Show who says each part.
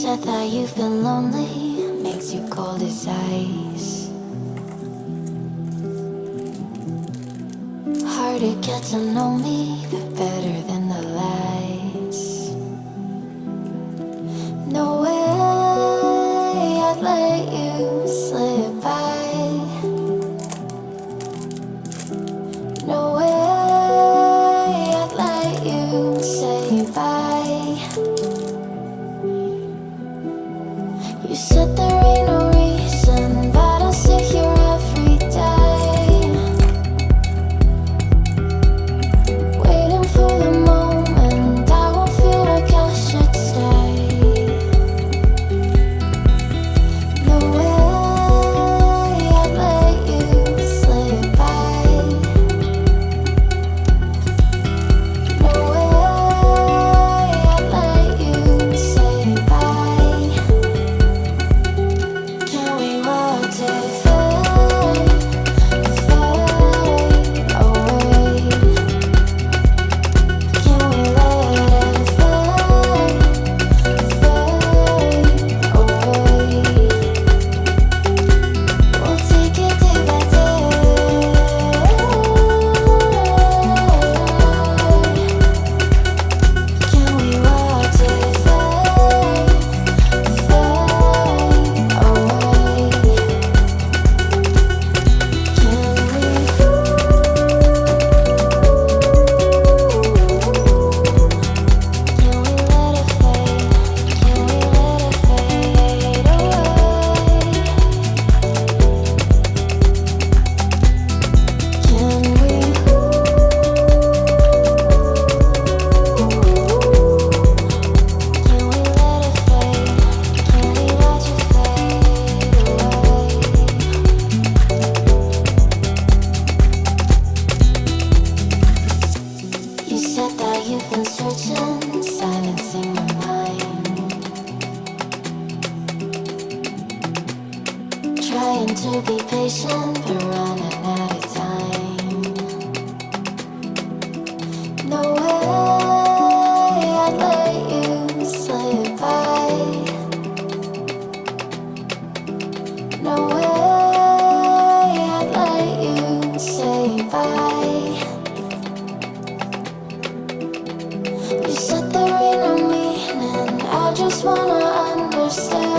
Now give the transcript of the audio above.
Speaker 1: said that you've been lonely, makes you cold as ice. Hard to get to know me, but better than the lies. No way I'd let you slip by. No way I'd let you say bye. You said there ain't no reason, but I'll sit here every day, waiting for the moment I won't feel like I should stay. No way I'd let you slip by. No way I'd let you say bye. Can we watch it fade, fade away? Can we let it fade, fade away? We'll take it day by day. Can we watch it fade, fade away? You said that you've been searching, silencing your mind, trying to be patient, but running out of time. No way I'd let you slip by. No way I'd let you say bye. You said there ain't no meaning, I just wanna understand.